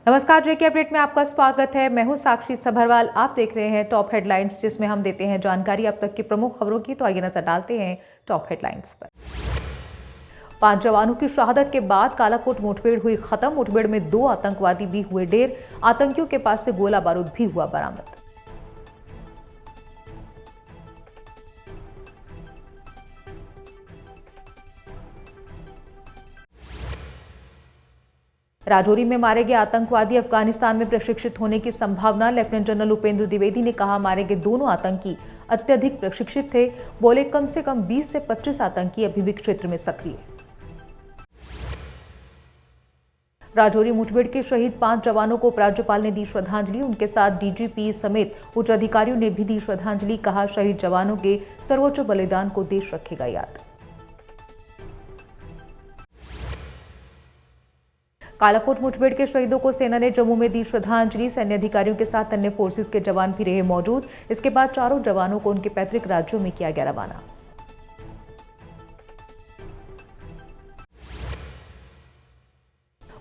नमस्कार, जेके अपडेट में आपका स्वागत है। मैं हूं साक्षी सभरवाल। आप देख रहे हैं टॉप हेडलाइंस, जिसमें हम देते हैं जानकारी अब तक की प्रमुख खबरों की। तो आइए नजर डालते हैं टॉप हेडलाइंस पर। 5 जवानों की शहादत के बाद कालाकोट मुठभेड़ हुई खत्म। मुठभेड़ में 2 आतंकवादी भी हुए ढेर। आतंकियों के पास से गोला बारूद भी हुआ बरामद। राजौरी में मारे गए आतंकवादी अफगानिस्तान में प्रशिक्षित होने की संभावना। लेफ्टिनेंट जनरल उपेंद्र द्विवेदी ने कहा, मारे गए दोनों आतंकी अत्यधिक प्रशिक्षित थे। बोले, कम से कम 20 से 25 आतंकी अभी भी क्षेत्र में सक्रिय। राजौरी मुठभेड़ के शहीद 5 जवानों को उपराज्यपाल ने दी श्रद्धांजलि। उनके साथ डीजीपी समेत उच्च अधिकारियों ने भी दी श्रद्धांजलि। कहा, शहीद जवानों के सर्वोच्च बलिदान को देश रखेगा याद। कालाकोट मुठभेड़ के शहीदों को सेना ने जम्मू में दी श्रद्धांजलि। सैन्य अधिकारियों के साथ अन्य फोर्सेस के जवान भी रहे मौजूद। इसके बाद चारों जवानों को उनके पैतृक राज्यों में किया गया रवाना।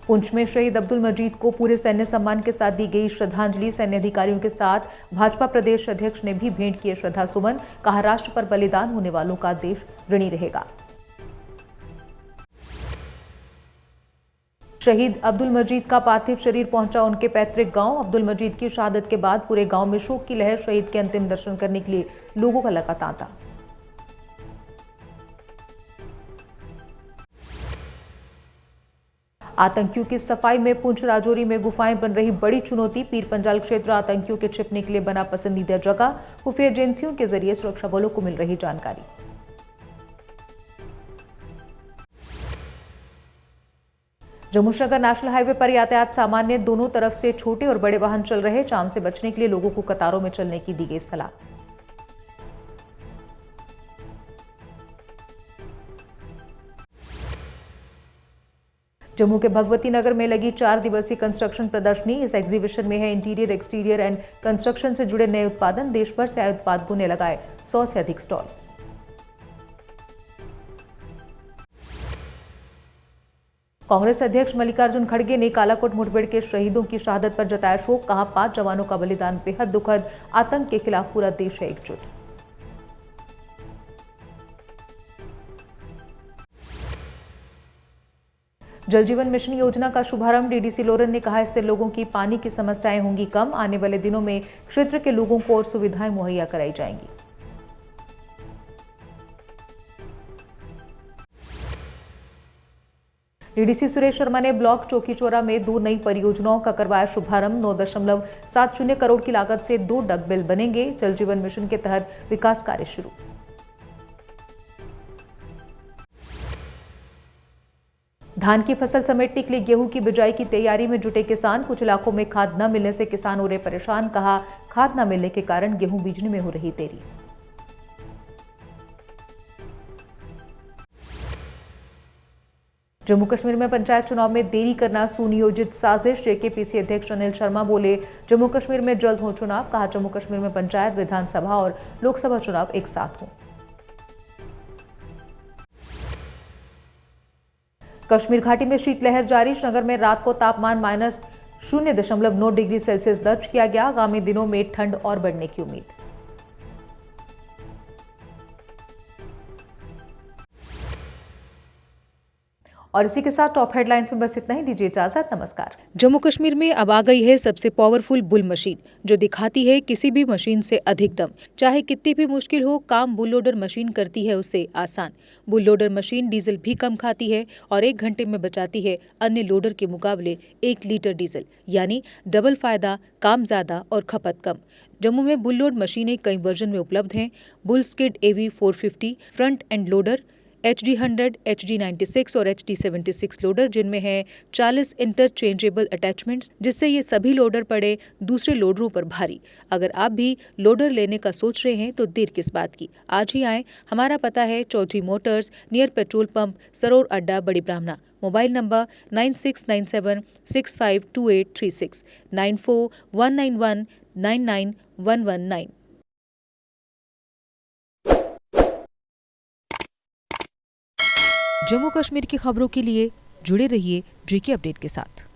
पुंछ में शहीद अब्दुल मजीद को पूरे सैन्य सम्मान के साथ दी गई श्रद्धांजलि। सैन्य अधिकारियों के साथ भाजपा प्रदेश अध्यक्ष ने भी भेंट किए श्रद्धा सुमन। कहा, राष्ट्र पर बलिदान होने वालों का देश ऋणी रहेगा। शहीद अब्दुल मजीद का पार्थिव शरीर पहुंचा उनके पैतृक गांव। अब्दुल मजीद की शहादत के बाद पूरे गांव में शोक की लहर। शहीद के अंतिम दर्शन करने के लिए लोगों का लगा तांता। आतंकियों की सफाई में पुंछ राजौरी में गुफाएं बन रही बड़ी चुनौती। पीर पंजाल क्षेत्र आतंकियों के छिपने के लिए बना पसंदीदा जगह। खुफिया एजेंसियों के जरिए सुरक्षा बलों को मिल रही जानकारी। जम्मू श्रीनगर नेशनल हाईवे पर यातायात सामान्य। दोनों तरफ से छोटे और बड़े वाहन चल रहे। जाम से बचने के लिए लोगों को कतारों में चलने की दी गई सलाह। जम्मू के भगवती नगर में लगी 4 दिवसीय कंस्ट्रक्शन प्रदर्शनी। इस एग्जीबिशन में है इंटीरियर, एक्सटीरियर एंड कंस्ट्रक्शन से जुड़े नए उत्पादन। देश भर से आए उत्पादकों ने लगाए 100 से अधिक स्टॉल। कांग्रेस अध्यक्ष मल्लिकार्जुन खड़गे ने कालाकोट मुठभेड़ के शहीदों की शहादत पर जताया शोक। कहा, 5 जवानों का बलिदान बेहद दुखद। आतंक के खिलाफ पूरा देश है एकजुट। जल जीवन मिशन योजना का शुभारंभ। डीडीसी लोरन ने कहा, इससे लोगों की पानी की समस्याएं होंगी कम। आने वाले दिनों में क्षेत्र के लोगों को और सुविधाएं मुहैया कराई जाएंगी। डीडीसी सुरेश शर्मा ने ब्लॉक चौकीचोरा में 2 नई परियोजनाओं का करवाया शुभारंभ। 9.70 करोड़ की लागत से 2 डकबिल बनेंगे। जल जीवन मिशन के तहत विकास कार्य शुरू। धान की फसल समेटने के लिए गेहूं की बिजाई की तैयारी में जुटे किसान। कुछ इलाकों में खाद न मिलने से किसान हो रहे परेशान। कहा, खाद न मिलने के कारण गेहूं बीजने में हो रही देरी। जम्मू कश्मीर में पंचायत चुनाव में देरी करना सुनियोजित साजिश। जेकेपीसी अध्यक्ष अनिल शर्मा बोले, जम्मू कश्मीर में जल्द हो चुनाव। कहा, जम्मू कश्मीर में पंचायत, विधानसभा और लोकसभा चुनाव एक साथ हों। कश्मीर घाटी में शीतलहर जारी। श्रीनगर में रात को तापमान -0.9 डिग्री सेल्सियस दर्ज किया गया। आगामी दिनों में ठंड और बढ़ने की उम्मीद। और इसी के साथ टॉप हेडलाइंस में बस इतना ही। दीजिए इजाजत, नमस्कार। जम्मू कश्मीर में अब आ गई है सबसे पावरफुल बुल मशीन, जो दिखाती है किसी भी मशीन से अधिक दम। चाहे कितनी भी मुश्किल हो, काम बुल लोडर मशीन करती है उससे आसान। बुल लोडर मशीन डीजल भी कम खाती है और 1 घंटे में बचाती है अन्य लोडर के मुकाबले 1 लीटर डीजल। यानी डबल फायदा, काम ज्यादा और खपत कम। जम्मू में बुल लोड मशीनें कई वर्जन में उपलब्ध हैं। Bull skid AV 450 front end loader, HD100, HD96 और HD76 लोडर, जिनमें है 40 इंटरचेंजेबल अटैचमेंट्स, जिससे ये सभी लोडर पड़े दूसरे लोडरों पर भारी। अगर आप भी लोडर लेने का सोच रहे हैं तो देर किस बात की, आज ही आएं। हमारा पता है Chaudhary motors, near petrol pump, Saror Adda, Bari ब्राह्मणा। Mobile number 9697652836, 9419199119। जम्मू कश्मीर की खबरों के लिए जुड़े रहिए जेके अपडेट के साथ।